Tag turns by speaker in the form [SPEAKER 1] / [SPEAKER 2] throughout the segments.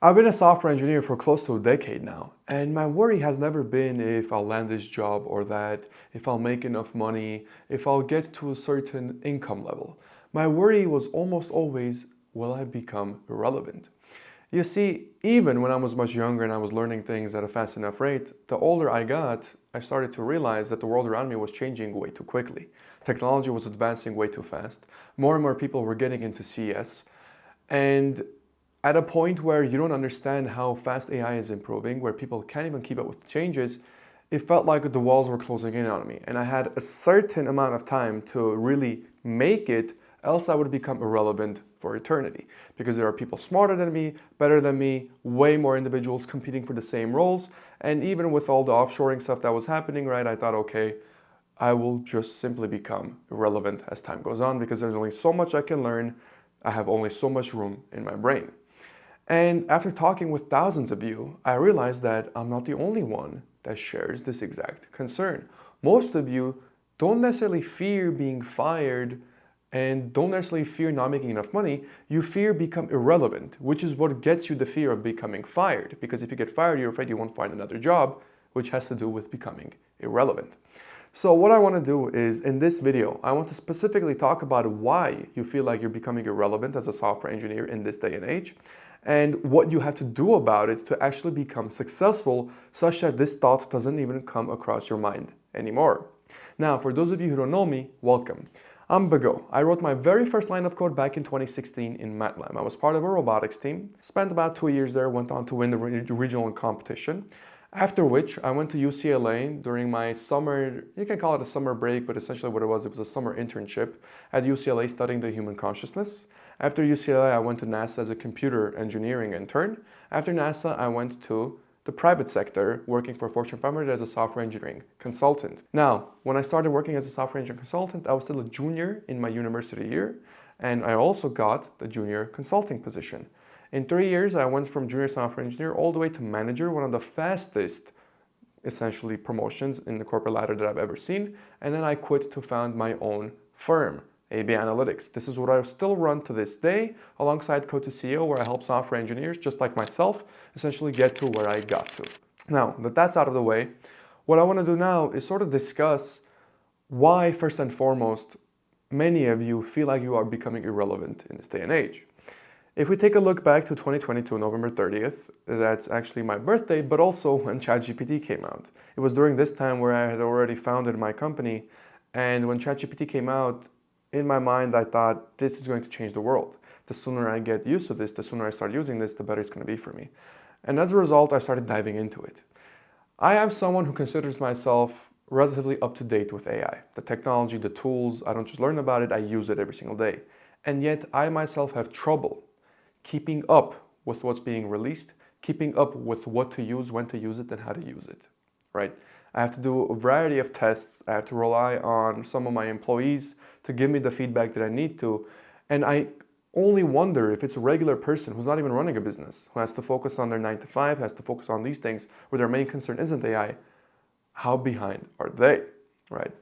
[SPEAKER 1] I've been a software engineer for close to a decade now, and my worry has never been if I'll land this job or that, if I'll make enough money, if I'll get to a certain income level. My worry was almost always, will I become irrelevant? You see, even when I was much younger and I was learning things at a fast enough rate, the older I got, I started to realize that the world around me was changing way too quickly. Technology was advancing way too fast. More and more people were getting into CS. And at a point where you don't understand how fast AI is improving, where people can't even keep up with the changes, it felt like the walls were closing in on me. And I had a certain amount of time to really make it, else I would become irrelevant for eternity. Because there are people smarter than me, better than me, way more individuals competing for the same roles. And even with all the offshoring stuff that was happening, right, I thought, okay, I will just simply become irrelevant as time goes on because there's only so much I can learn. I have only so much room in my brain. And after talking with thousands of you, I realized that I'm not the only one that shares this exact concern. Most of you don't necessarily fear being fired and don't necessarily fear not making enough money. You fear become irrelevant, which is what gets you the fear of becoming fired. Because if you get fired, you're afraid you won't find another job, which has to do with becoming irrelevant. So what I want to do is, in this video, I want to specifically talk about why you feel like you're becoming irrelevant as a software engineer in this day and age, and what you have to do about it to actually become successful such that this thought doesn't even come across your mind anymore. Now, for those of you who don't know me, welcome. I'm Bago. I wrote my very first line of code back in 2016 in MATLAB. I was part of a robotics team, spent about 2 years there, went on to win the regional competition. After which, I went to UCLA during my summer, you can call it a summer break, but essentially what it was a summer internship at UCLA studying the human consciousness. After UCLA, I went to NASA as a computer engineering intern. After NASA, I went to the private sector, working for Fortune 500 as a software engineering consultant. Now, when I started working as a software engineering consultant, I was still a junior in my university year, and I also got the junior consulting position. In 3 years, I went from junior software engineer all the way to manager, one of the fastest, essentially, promotions in the corporate ladder that I've ever seen. And then I quit to found my own firm, AB Analytics. This is what I still run to this day, alongside Code to CEO, where I help software engineers, just like myself, essentially get to where I got to. Now that that's out of the way, what I want to do now is sort of discuss why, first and foremost, many of you feel like you are becoming irrelevant in this day and age. If we take a look back to 2022, November 30th, that's actually my birthday, but also when ChatGPT came out. It was during this time where I had already founded my company, and when ChatGPT came out, in my mind I thought, this is going to change the world. The sooner I get used to this, the sooner I start using this, the better it's going to be for me. And as a result, I started diving into it. I am someone who considers myself relatively up to date with AI. The technology, the tools, I don't just learn about it, I use it every single day. And yet I myself have trouble keeping up with what's being released, keeping up with what to use, when to use it, and how to use it, right? I have to do a variety of tests. I have to rely on some of my employees to give me the feedback that I need to. And I only wonder if it's a regular person who's not even running a business, who has to focus on their 9 to 5, has to focus on these things, where their main concern isn't AI, how behind are they, right?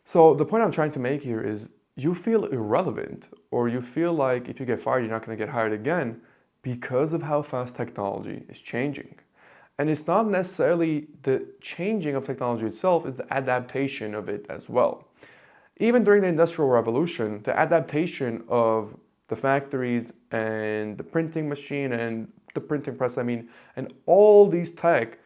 [SPEAKER 1] So the point I'm trying to make here is, you feel irrelevant, or you feel like if you get fired, you're not going to get hired again because of how fast technology is changing. And it's not necessarily the changing of technology itself, it's the adaptation of it as well. Even during the Industrial Revolution, the adaptation of the factories and the printing machine and the printing press, and all these tech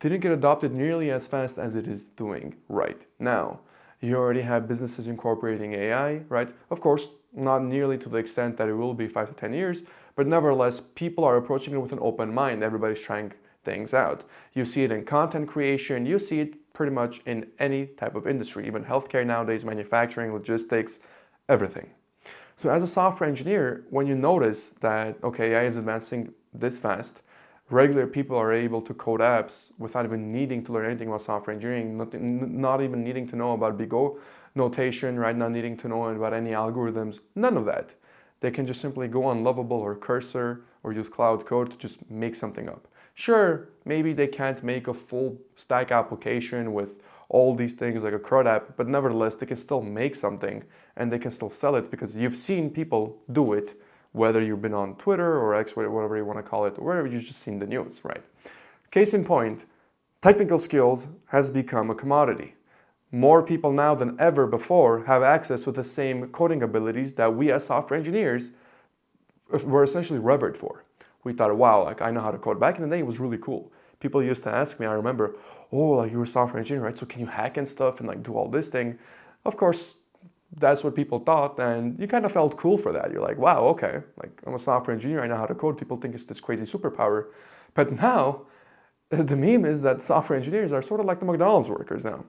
[SPEAKER 1] didn't get adopted nearly as fast as it is doing right now. You already have businesses incorporating AI, right? Of course, not nearly to the extent that it will be 5 to 10 years, but nevertheless, people are approaching it with an open mind. Everybody's trying things out. You see it in content creation, you see it pretty much in any type of industry, even healthcare nowadays, manufacturing, logistics, everything. So as a software engineer, when you notice that, okay, AI is advancing this fast, regular people are able to code apps without even needing to learn anything about software engineering, not even needing to know about big O notation, right? Not needing to know about any algorithms, none of that. They can just simply go on Lovable or Cursor or use Cloud Code to just make something up. Sure, maybe they can't make a full stack application with all these things like a CRUD app, but nevertheless, they can still make something and they can still sell it because you've seen people do it whether you've been on Twitter or X, whatever you want to call it, or wherever you've just seen the news, right? Case in point, technical skills has become a commodity. More people now than ever before have access to the same coding abilities that we as software engineers were essentially revered for. We thought, wow, like I know how to code. Back in the day, it was really cool. People used to ask me, I remember, oh, like you were a software engineer, right? So can you hack and stuff and like do all this thing? Of course, that's what people thought, and you kind of felt cool for that. You're like, wow, okay, like I'm a software engineer, I know how to code. People think it's this crazy superpower. But now, the meme is that software engineers are sort of like the McDonald's workers now.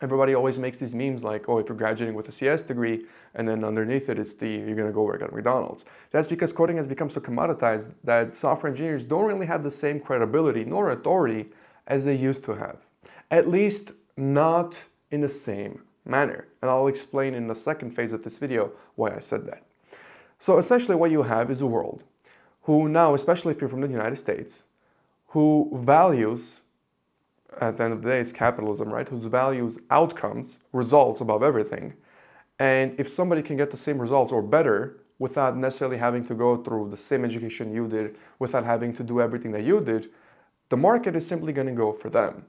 [SPEAKER 1] Everybody always makes these memes like, oh, if you're graduating with a CS degree, and then underneath it, it's you're gonna go work at McDonald's. That's because coding has become so commoditized that software engineers don't really have the same credibility nor authority as they used to have. At least not in the same manner. And I'll explain in the second phase of this video why I said that. So essentially what you have is a world who now, especially if you're from the United States, who values, at the end of the day, it's capitalism, right? Whose values outcomes, results above everything. And if somebody can get the same results or better without necessarily having to go through the same education you did, without having to do everything that you did, the market is simply going to go for them.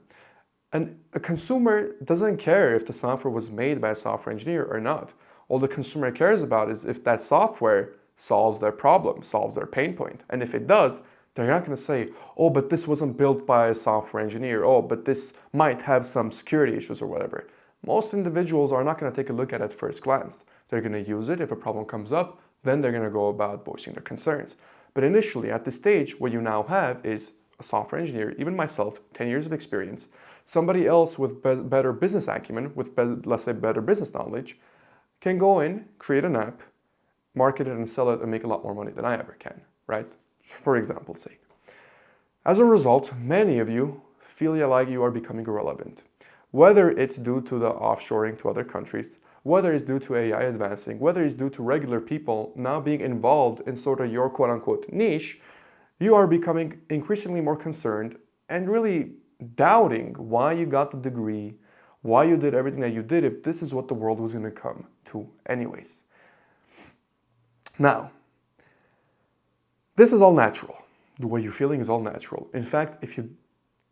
[SPEAKER 1] And a consumer doesn't care if the software was made by a software engineer or not. All the consumer cares about is if that software solves their problem, solves their pain point. And if it does, they're not going to say, oh, but this wasn't built by a software engineer. Oh, but this might have some security issues or whatever. Most individuals are not going to take a look at it at first glance. They're going to use it. If a problem comes up, then they're going to go about voicing their concerns. But initially, at this stage, what you now have is a software engineer, even myself, 10 years of experience, somebody else with better business acumen, with, let's say, better business knowledge, can go in, create an app, market it and sell it and make a lot more money than I ever can, right? For example's sake. As a result, many of you feel like you are becoming irrelevant. Whether it's due to the offshoring to other countries, whether it's due to AI advancing, whether it's due to regular people now being involved in sort of your quote-unquote niche, you are becoming increasingly more concerned and really doubting why you got the degree, why you did everything that you did if this is what the world was going to come to anyways. Now, this is all natural. The way you're feeling is all natural. In fact, if you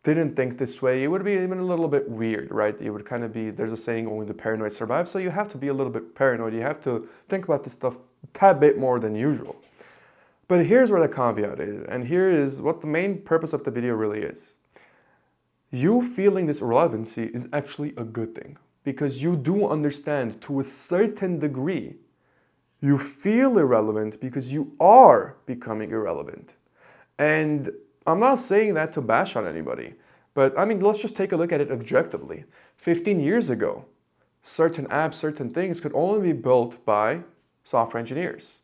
[SPEAKER 1] didn't think this way, it would be even a little bit weird, right? It would kind of be, there's a saying, only the paranoid survive. So you have to be a little bit paranoid. You have to think about this stuff a tad bit more than usual. But here's where the caveat is, and here is what the main purpose of the video really is. You feeling this irrelevancy is actually a good thing, because you do understand to a certain degree you feel irrelevant because you are becoming irrelevant. And I'm not saying that to bash on anybody, but I mean, let's just take a look at it objectively. 15 years ago, certain apps, certain things could only be built by software engineers.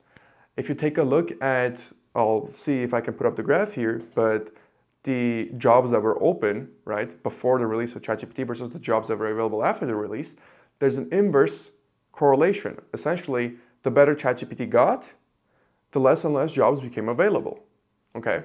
[SPEAKER 1] If you take a look at, I'll see if I can put up the graph here, but the jobs that were open, right, before the release of ChatGPT versus the jobs that were available after the release, there's an inverse correlation. Essentially, the better ChatGPT got, the less and less jobs became available, okay?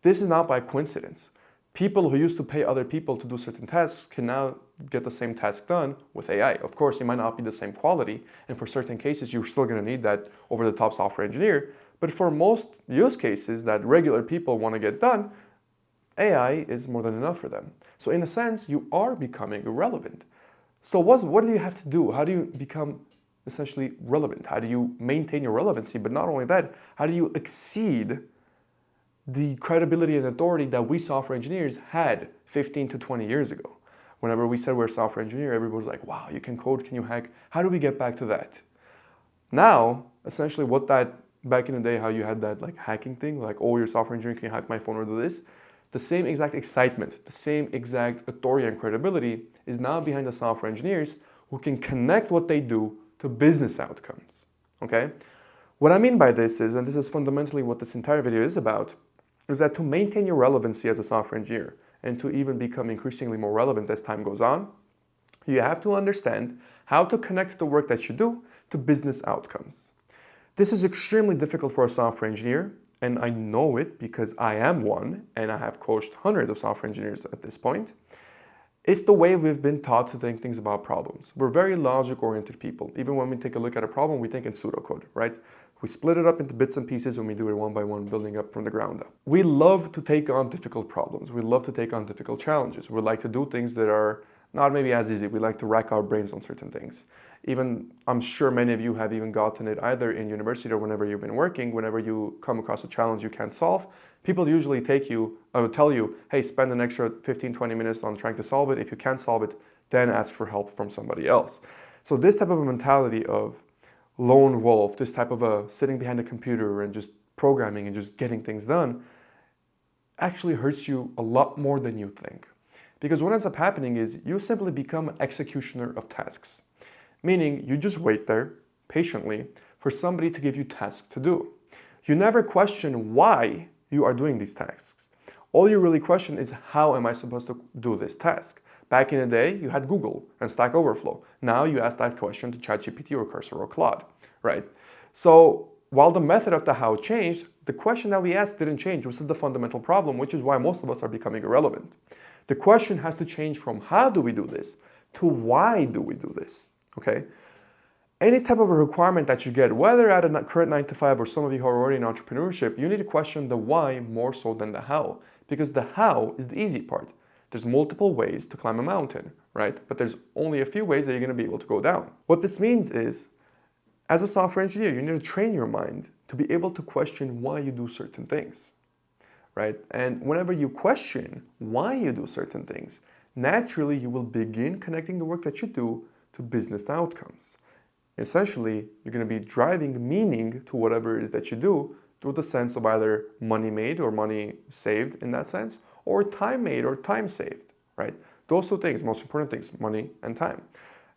[SPEAKER 1] This is not by coincidence. People who used to pay other people to do certain tasks can now get the same task done with AI. Of course, it might not be the same quality, and for certain cases, you're still gonna need that over-the-top software engineer, but for most use cases that regular people wanna get done, AI is more than enough for them. So in a sense, you are becoming irrelevant. So what do you have to do? How do you become essentially relevant? How do you maintain your relevancy? But not only that, how do you exceed the credibility and authority that we software engineers had 15 to 20 years ago? Whenever we said we're a software engineer, everybody was like, wow, you can code, can you hack? How do we get back to that? Now, essentially what that, back in the day, how you had that like hacking thing, like, oh, you're a software engineer, can you hack my phone or do this? The same exact excitement, the same exact authority and credibility is now behind the software engineers who can connect what they do to business outcomes, okay? What I mean by this is, and this is fundamentally what this entire video is about, is that to maintain your relevancy as a software engineer and to even become increasingly more relevant as time goes on, you have to understand how to connect the work that you do to business outcomes. This is extremely difficult for a software engineer, and I know it because I am one, and I have coached hundreds of software engineers at this point. It's the way we've been taught to think things about problems. We're very logic-oriented people. Even when we take a look at a problem, we think in pseudocode, right? We split it up into bits and pieces and we do it one by one, building up from the ground up. We love to take on difficult problems. We love to take on difficult challenges. We like to do things that are not maybe as easy. We like to rack our brains on certain things. Even, I'm sure many of you have even gotten it either in university or whenever you've been working, whenever you come across a challenge you can't solve, people usually tell you, hey, spend an extra 15, 20 minutes on trying to solve it. If you can't solve it, then ask for help from somebody else. So this type of a mentality of lone wolf, this type of a sitting behind a computer and just programming and just getting things done, actually hurts you a lot more than you think. Because what ends up happening is you simply become an executioner of tasks. Meaning you just wait there patiently for somebody to give you tasks to do. You never question why you are doing these tasks. All you really question is, how am I supposed to do this task? Back in the day, you had Google and Stack Overflow. Now you ask that question to ChatGPT or Cursor or Claude, right? So while the method of the how changed, the question that we asked didn't change, which is the fundamental problem, which is why most of us are becoming irrelevant. The question has to change from how do we do this to why do we do this, okay? Any type of a requirement that you get, whether at a current 9 to 5 or some of you who are already in entrepreneurship, you need to question the why more so than the how, because the how is the easy part. There's multiple ways to climb a mountain, right? But there's only a few ways that you're going to be able to go down. What this means is, as a software engineer, you need to train your mind to be able to question why you do certain things, right? And whenever you question why you do certain things, naturally you will begin connecting the work that you do to business outcomes. Essentially, you're going to be driving meaning to whatever it is that you do through the sense of either money made or money saved in that sense, or time made or time saved, right? Those two things, most important things, money and time.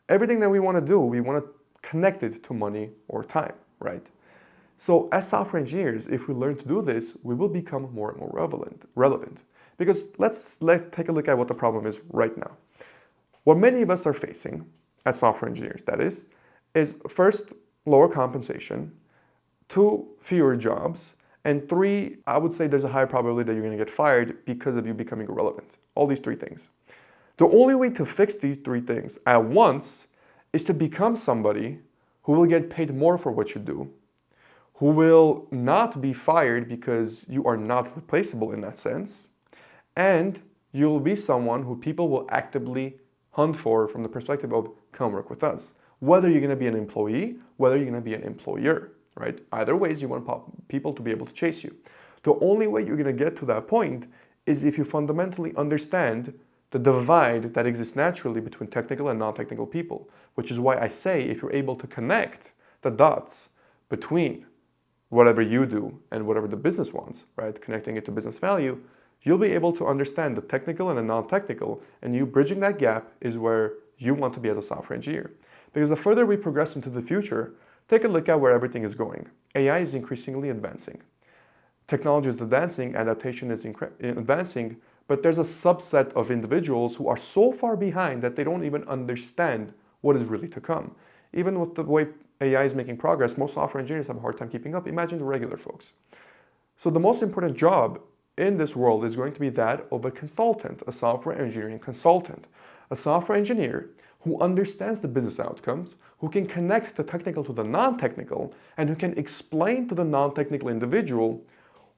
[SPEAKER 1] Everything that we want to do, we want to connect it to money or time, right? So as software engineers, if we learn to do this, we will become more and more relevant. Because let's take a look at what the problem is right now. What many of us are facing as software engineers, that is first, lower compensation, 2, fewer jobs, and 3, I would say there's a higher probability that you're going to get fired because of you becoming irrelevant. All these 3 things. The only way to fix these 3 things at once is to become somebody who will get paid more for what you do, who will not be fired because you are not replaceable in that sense, and you'll be someone who people will actively hunt for from the perspective of, come work with us. Whether you're going to be an employee, whether you're going to be an employer, right? Either ways, you want people to be able to chase you. The only way you're going to get to that point is if you fundamentally understand the divide that exists naturally between technical and non-technical people, which is why I say if you're able to connect the dots between whatever you do and whatever the business wants, right? Connecting it to business value, you'll be able to understand the technical and the non-technical, and you bridging that gap is where you want to be as a software engineer. Because the further we progress into the future, take a look at where everything is going. AI is increasingly advancing. Technology is advancing, adaptation is advancing, but there's a subset of individuals who are so far behind that they don't even understand what is really to come. Even with the way AI is making progress, most software engineers have a hard time keeping up. Imagine the regular folks. So the most important job in this world is going to be that of a consultant, a software engineering consultant. A software engineer who understands the business outcomes, who can connect the technical to the non-technical, and who can explain to the non-technical individual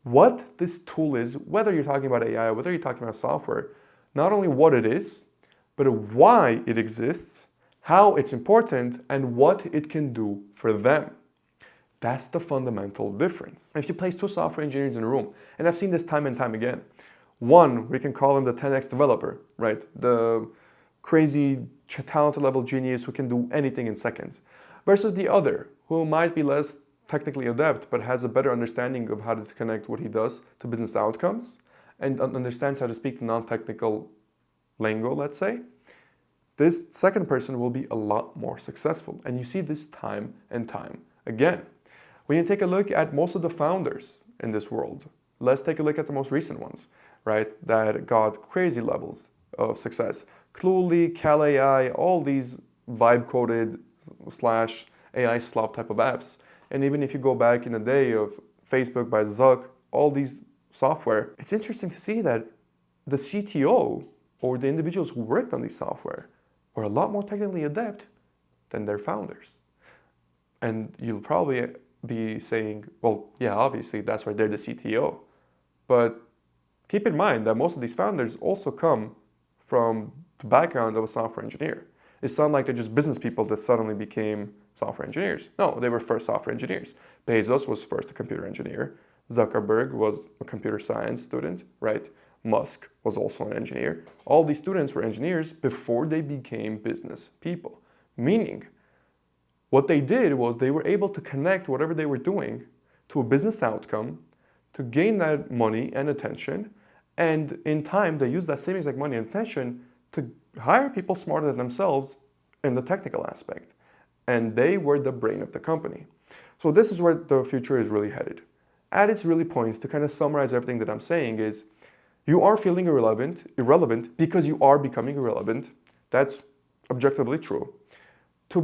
[SPEAKER 1] what this tool is, whether you're talking about AI, whether you're talking about software, not only what it is, but why it exists, how it's important, and what it can do for them. That's the fundamental difference. If you place 2 software engineers in a room, and I've seen this time and time again, one, we can call him the 10x developer, right? The crazy, talented level genius who can do anything in seconds, versus the other, who might be less technically adept, but has a better understanding of how to connect what he does to business outcomes, and understands how to speak the non-technical lingo, let's say. This second person will be a lot more successful. And you see this time and time again. When you take a look at most of the founders in this world, let's take a look at the most recent ones, right? That got crazy levels of success. Cluely, Cal AI, all these vibe-coded / AI slop type of apps. And even if you go back in the day of Facebook by Zuck, all these software, it's interesting to see that the CTO or the individuals who worked on these software were a lot more technically adept than their founders. And you'll probably be saying, well, yeah, obviously that's why they're the CTO. But keep in mind that most of these founders also come from the background of a software engineer. It's not like they're just business people that suddenly became software engineers. No, they were first software engineers. Bezos was first a computer engineer. Zuckerberg was a computer science student, right? Musk was also an engineer. All these students were engineers before they became business people. Meaning, what they did was they were able to connect whatever they were doing to a business outcome to gain that money and attention. And in time, they used that same exact money and attention to hire people smarter than themselves in the technical aspect. And they were the brain of the company. So this is where the future is really headed. At its really points, to kind of summarize everything that I'm saying is, you are feeling irrelevant because you are becoming irrelevant. That's objectively true. To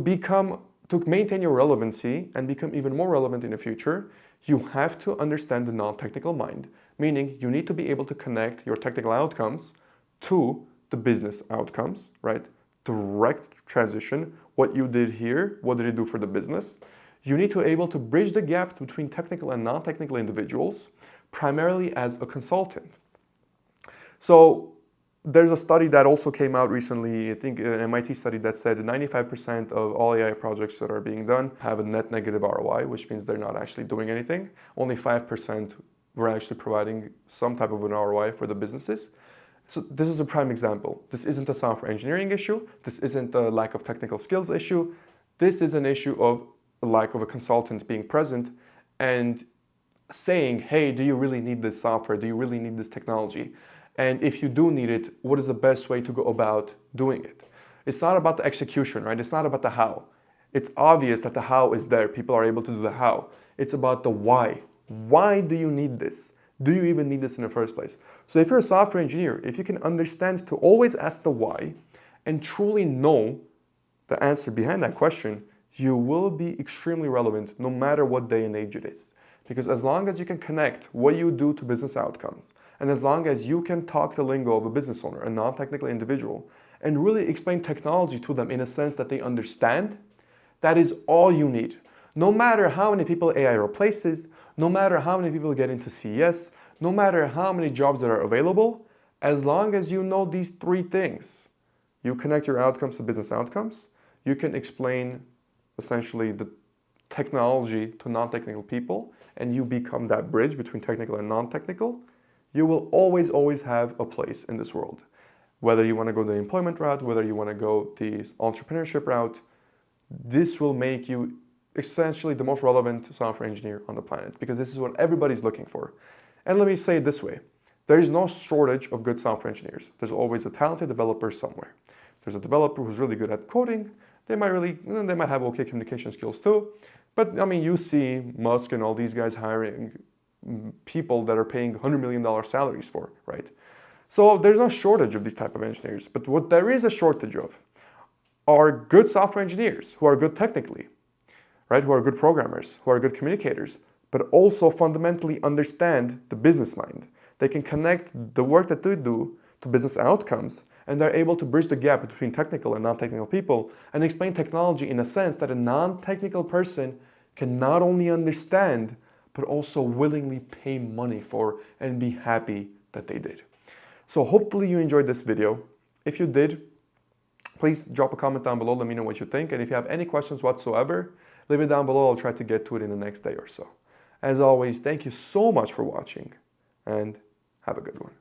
[SPEAKER 1] maintain your relevancy and become even more relevant in the future, you have to understand the non-technical mind, meaning you need to be able to connect your technical outcomes to the business outcomes, right? Direct transition, what you did here, what did it do for the business? You need to be able to bridge the gap between technical and non-technical individuals, primarily as a consultant. So there's a study that also came out recently, I think an MIT study that said 95% of all AI projects that are being done have a net negative ROI, which means they're not actually doing anything. Only 5% were actually providing some type of an ROI for the businesses. So this is a prime example. This isn't a software engineering issue. This isn't a lack of technical skills issue. This is an issue of a lack of a consultant being present and saying, hey, do you really need this software? Do you really need this technology? And if you do need it, what is the best way to go about doing it? It's not about the execution, right? It's not about the how. It's obvious that the how is there. People are able to do the how. It's about the why. Why do you need this? Do you even need this in the first place? So if you're a software engineer, if you can understand to always ask the why and truly know the answer behind that question, you will be extremely relevant no matter what day and age it is. Because as long as you can connect what you do to business outcomes, and as long as you can talk the lingo of a business owner, a non-technical individual, and really explain technology to them in a sense that they understand, that is all you need. No matter how many people AI replaces, no matter how many people get into CES, no matter how many jobs that are available, as long as you know these three things, you connect your outcomes to business outcomes, you can explain essentially the technology to non-technical people, and you become that bridge between technical and non-technical, you will always have a place in this world. Whether you want to go the employment route, whether you want to go the entrepreneurship route, this will make you essentially the most relevant software engineer on the planet, because this is what everybody's looking for. And let me say it this way, there is no shortage of good software engineers. There's always a talented developer somewhere. There's a developer who's really good at coding. They might have okay communication skills too. But I mean, you see Musk and all these guys hiring people that are paying $100 million salaries for, right? So there's no shortage of these type of engineers. But what there is a shortage of are good software engineers who are good technically, right? Who are good programmers, who are good communicators, but also fundamentally understand the business mind. They can connect the work that they do to business outcomes, and they're able to bridge the gap between technical and non-technical people and explain technology in a sense that a non-technical person can not only understand, but also willingly pay money for and be happy that they did. So hopefully you enjoyed this video. If you did, please drop a comment down below, let me know what you think. And if you have any questions whatsoever, leave it down below. I'll try to get to it in the next day or so. As always, thank you so much for watching and have a good one.